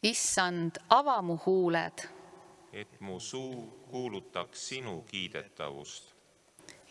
Issand, ava mu huuled. et mu suu kuulutaks sinu kiidetavust.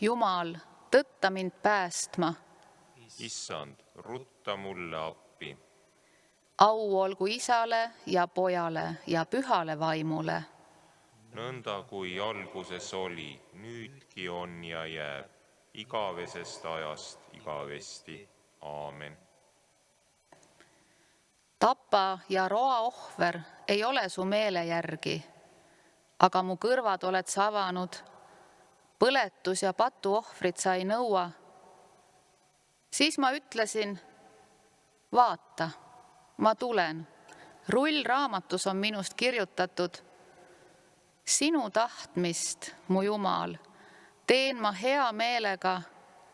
Jumal, tõtta mind päästma. Issand, rutta mulle appi. Au olgu Isale ja Pojale ja Pühale Vaimule. Nõnda kui alguses oli, nüüdki on ja jääb, igavesest ajast igavesti. Aamen. Tapa ja roa ohver ei ole su meele järgi, aga mu kõrvad oled sa avanud. Põletus ja patu ohvrit sa ei nõua. Siis ma ütlesin, vaata, ma tulen. Rullraamatus on minust kirjutatud. Sinu tahtmist, mu Jumal, teen ma hea meelega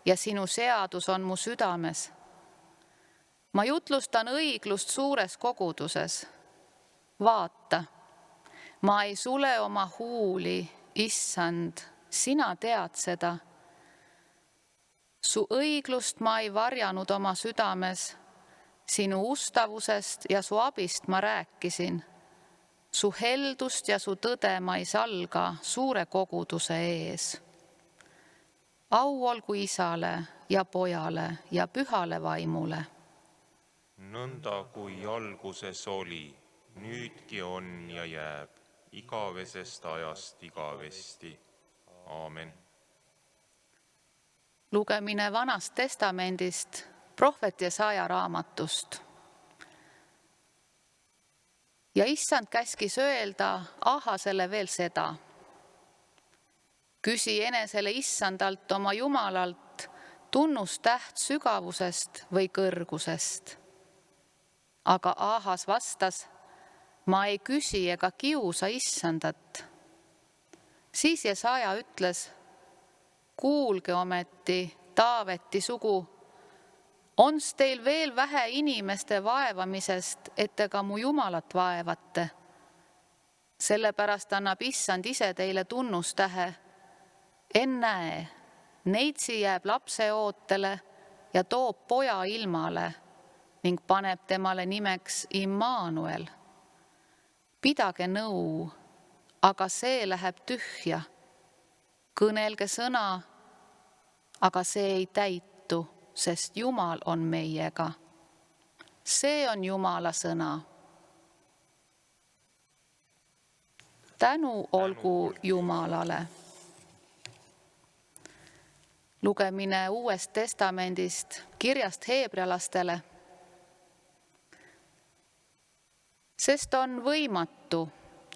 ja sinu seadus on mu südames. Ma jutlustan õiglust suures koguduses. Vaata, ma ei sule oma huuli, Issand, sina tead seda. Su õiglust ma ei varjanud oma südames, sinu ustavusest ja su abist ma rääkisin. Su heldust ja su tõde ma ei salga suure koguduse ees. Au olgu Isale ja Pojale ja Pühale Vaimule. Nõnda kui alguses oli, nüüdki on ja jääb, igavesest ajast igavesti. Aamen. Lugemine Vanast Testamendist, prohvet Jesaja raamatust. Ja Issand käskis öelda Ahasele veel seda. Küsi enesele Issandalt oma Jumalalt tunnustäht sügavusest või kõrgusest. Aga Ahas vastas, ma ei küsi ega kiusa Issandat. Siis Jesaja ütles, kuulge ometi, Taaveti sugu, ons teil veel vähe inimeste vaevamisest, et te ka mu Jumalat vaevate. Sellepärast annab Issand ise teile tunnustähe. Ennäe, neitsi jääb lapse ootele ja toob poja ilmale ning paneb temale nimeks Immanuel. Pidage nõu, aga see läheb tühja. Kõnelge sõna, aga see ei täitu, sest Jumal on meiega. See on Jumala sõna. Tänu olgu Jumalale. Lugemine Uuest Testamendist, kirjast heebrealastele. Sest on võimatu,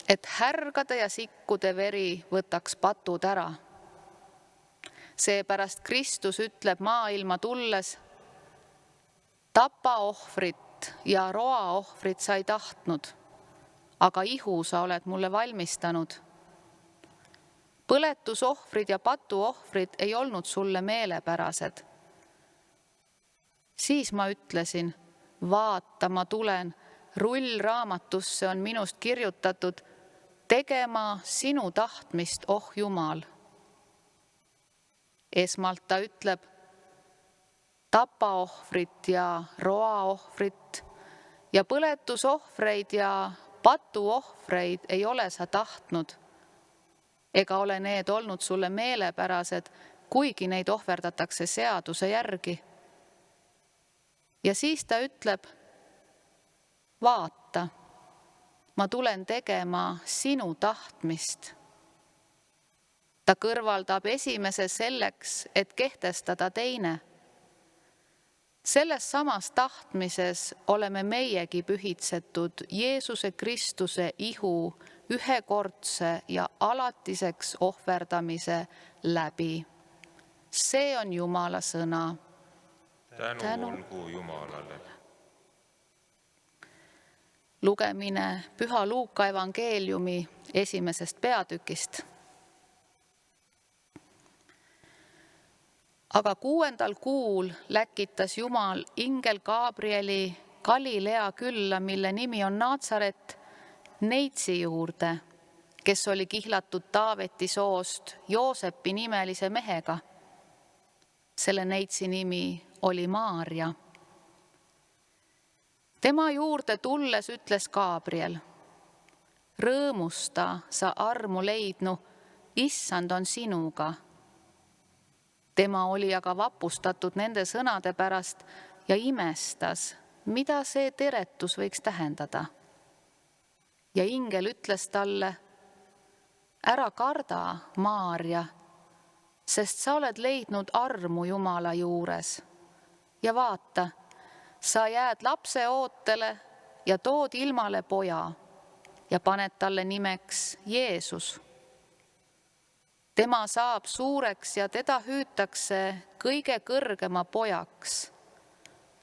et härgade ja sikkude veri võtaks patud ära. Seepärast Kristus ütleb maailma tulles, tapa ohvrit ja roa ohvrit sa ei tahtnud, aga ihu sa oled mulle valmistanud. Põletusohvrid ja patuohvrid ei olnud sulle meelepärased. Siis ma ütlesin, vaata, ma tulen, rullraamatusse on minust kirjutatud, tegema sinu tahtmist, oh Jumal. Esmalt ta ütleb, tapa ohvrit ja roa ohvrit ja põletusohvreid ja patuohvreid ei ole sa tahtnud, ega ole need olnud sulle meelepärased, kuigi neid ohverdatakse seaduse järgi. Ja siis ta ütleb, vaata, ma tulen tegema sinu tahtmist. Ta kõrvaldab esimese selleks, et kehtestada teine. Selles samas tahtmises oleme meiegi pühitsetud Jeesuse Kristuse ihu ühekordse ja alatiseks ohverdamise läbi. See on Jumala sõna. Tänu olgu Jumalale. Lugemine Püha Luuka evangeeliumi 1. peatükist. Aga 6. kuul läkitas Jumal ingel Gabrieli Galilea külla, mille nimi on Naatsaret, neitsi juurde, kes oli kihlatud Taaveti soost Joosepi nimelise mehega. Selle neitsi nimi oli Maaria. Tema juurde tulles ütles Gabriel: rõõmusta, sa armu leidnu, issand on sinuga. Tema oli aga vapustatud nende sõnade pärast ja imestas, mida see teretus võiks tähendada. Ja ingel ütles talle: ära karda, Maarja, sest sa oled leidnud armu Jumala juures. Ja vaata, sa jääd lapse ootele ja tood ilmale poja ja paned talle nimeks Jeesus. Tema saab suureks ja teda hüütakse kõige kõrgema pojaks.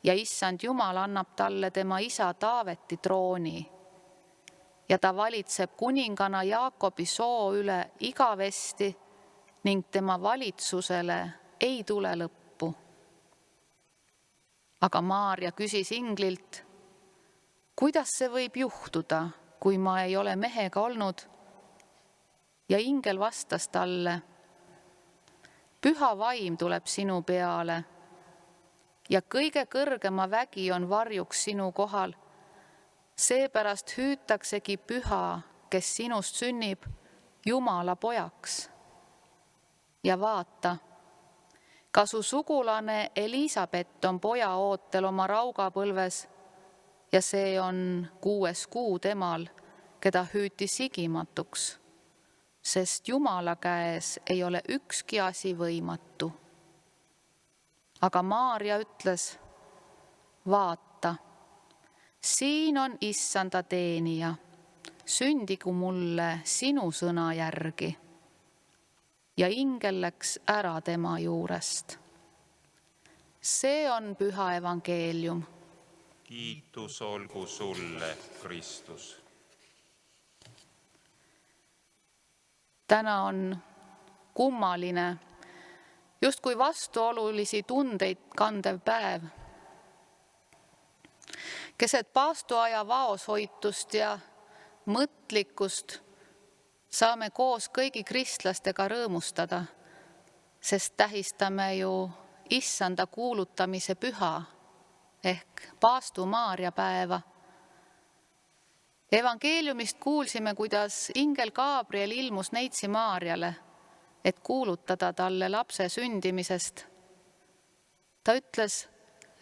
Ja issand Jumal annab talle tema isa Taaveti trooni. Ja ta valitseb kuningana Jaakobi soo üle igavesti ning tema valitsusele ei tule lõppu. Aga Maarja küsis inglilt: kuidas see võib juhtuda, kui ma ei ole mehega olnud? Ja ingel vastas talle: püha vaim tuleb sinu peale ja kõige kõrgema vägi on varjuks sinu kohal. Seepärast hüütaksegi püha, kes sinust sünnib, Jumala pojaks. Ja vaata, ka su sugulane Elisabet on poja ootel oma raugapõlves ja see on 6. kuu temal, keda hüüti sigimatuks, sest Jumala käes ei ole ükski asi võimatu. Aga Maarja ütles: vaata, siin on issanda teenija, sündigu mulle sinu sõna järgi. Ja ingel läks ära tema juurest. See on püha evangeelium. Kiitus olgu sulle, Kristus. Täna on kummaline, justkui vastuolulisi tundeid kandev päev. Keset paastuaja vaoshoitust ja mõtlikkust saame koos kõigi kristlastega rõõmustada, sest tähistame ju issanda kuulutamise püha ehk paastu Maarja päeva. Evangeeliumist kuulsime, kuidas ingel Gabriel ilmus neitsi Maarjale, et kuulutada talle lapse sündimisest. Ta ütles: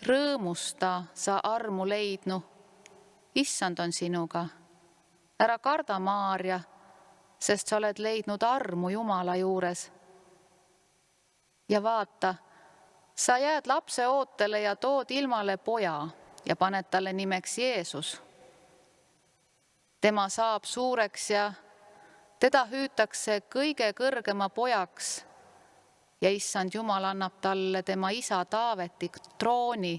rõõmusta, sa armu leidnu, issand on sinuga. Ära karda, Maarja, sest sa oled leidnud armu Jumala juures. Ja vaata, sa jääd lapse ootele ja tood ilmale poja ja paned talle nimeks Jeesus. Tema saab suureks ja teda hüütakse kõige kõrgema pojaks ja issand Jumal annab talle tema isa Taaveti trooni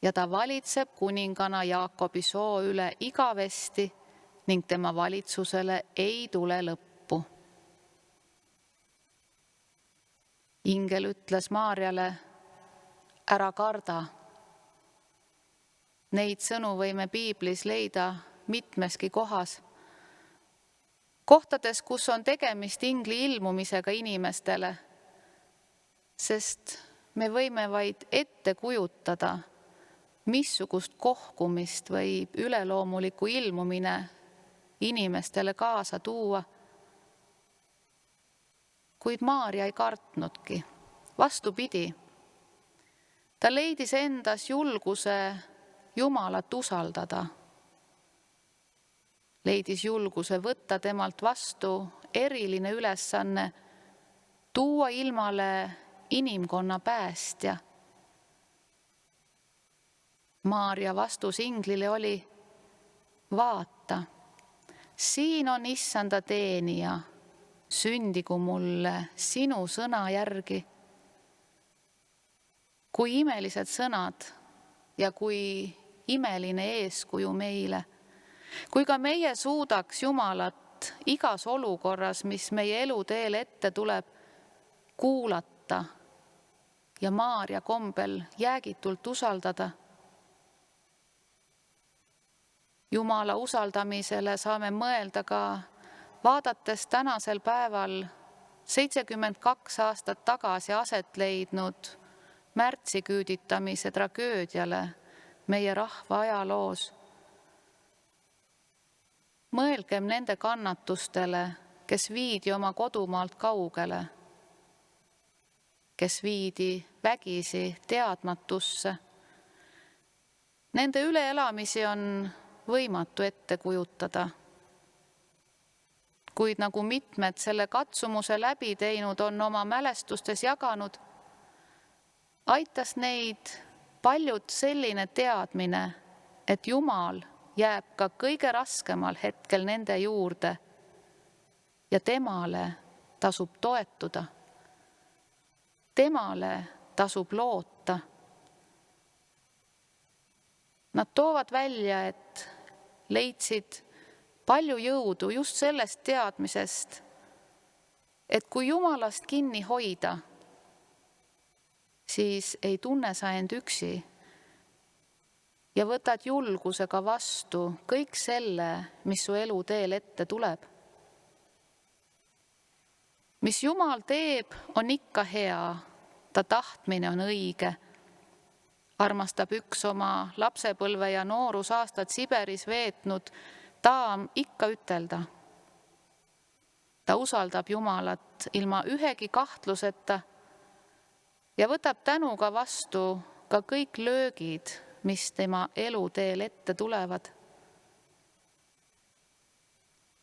ja ta valitseb kuningana Jaakobi soo üle igavesti ning tema valitsusele ei tule lõppu. Ingel ütles Maarjale: ära karda. Neid sõnu võime piiblis leida mitmeski kohas. Kohtades, kus on tegemist ingli ilmumisega inimestele, sest me võime vaid ette kujutada, missugust kohkumist võib üleloomuliku ilmumine inimestele kaasa tuua. Kuid Maarja ei kartnudki. Vastupidi, ta leidis endas julguse Jumalat usaldada. Leidis julguse võtta temalt vastu eriline ülesanne tuua ilmale inimkonna päästja. Maarja vastus inglile oli: vaata, siin on issanda teenija, sündigu mulle sinu sõna järgi. Kui imelised sõnad ja kui imeline eeskuju meile, kui ka meie suudaks Jumalat igas olukorras, mis meie eluteel ette tuleb, kuulata ja Maarja kombel jäägitult usaldada. Jumala usaldamisele saame mõelda ka vaadates tänasel päeval 72 aastat tagasi aset leidnud märtsiküüditamise tragöödiale, meie rahva ajaloos. Mõelgem nende kannatustele, kes viidi oma kodumaalt kaugele, kes viidi vägisi teadmatusse. Nende üleelamisi on võimatu ette kujutada. Kuid nagu mitmed selle katsumuse läbi teinud on oma mälestustes jaganud, aitas neid paljud selline teadmine, et Jumal jääb ka kõige raskemal hetkel nende juurde ja temale tasub toetuda. Temale tasub loota. Nad toovad välja, et leidsid palju jõudu just sellest teadmisest, et kui Jumalast kinni hoida, siis ei tunne sa end üksi ja võtad julgusega vastu kõik selle, mis su eluteel ette tuleb. Mis Jumal teeb, on ikka hea, ta tahtmine on õige. Armastab üks oma lapsepõlve ja noorusaastad Siberis veetnud daam ikka ütelda. Ta usaldab Jumalat ilma ühegi kahtluseta ja võtab tänuga vastu ka kõik löögid, mis tema eluteel ette tulevad.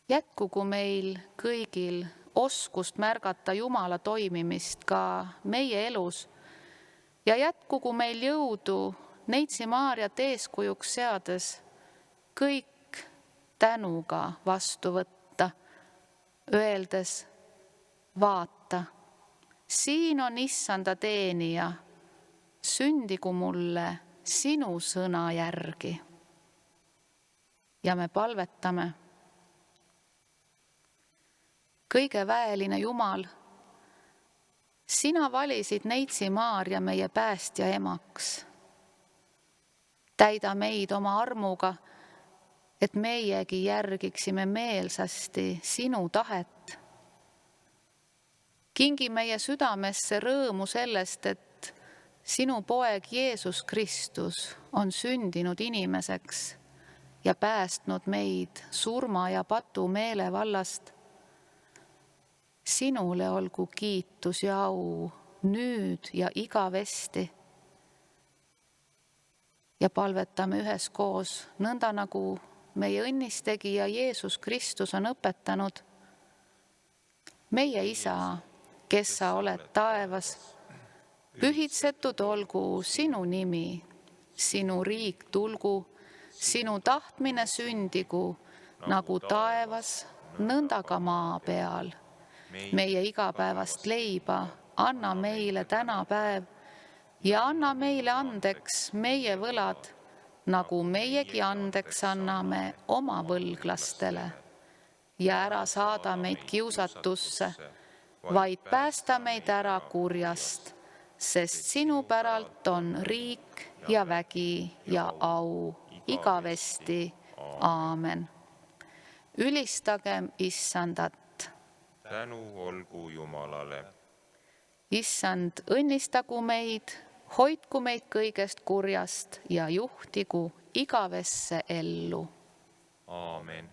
Jätkugu meil kõigil oskust märgata Jumala toimimist ka meie elus ja jätkugu meil jõudu Neitsi Maarjat eeskujuks seades kõik tänuga vastu võtta, öeldes, vaata, siin on Issanda teenija, sündigu mulle sinu sõna järgi. Ja me palvetame. Kõige väeline Jumal, sina valisid Neitsi Maarja meie päästja emaks. Täida meid oma armuga, et meiegi järgiksime meelsasti sinu tahet. Kingi meie südamesse rõõmu sellest, et sinu poeg Jeesus Kristus on sündinud inimeseks ja päästnud meid surma ja patu meelevallast. Sinule olgu kiitus ja au nüüd ja igavesti. Ja palvetame üheskoos, nõnda nagu meie õnnistegija Jeesus Kristus on õpetanud. Meie Isa, kes sa oled taevas, pühitsetud olgu sinu nimi, sinu riik tulgu, sinu tahtmine sündigu, nagu taevas, nõnda ka maa peal. Meie igapäevast leiba anna meile täna päev ja anna meile andeks meie võlad, nagu meiegi andeks anname oma võlglastele. Ja ära saada meid kiusatusse, vaid päästa meid ära kurjast, sest sinu päralt on riik ja vägi ja au igavesti. Aamen. Ülistagem Issandat. Tänu olgu Jumalale. Issand, õnnistagu meid, hoidku meid kõigest kurjast ja juhtigu igavesse ellu. Aamen.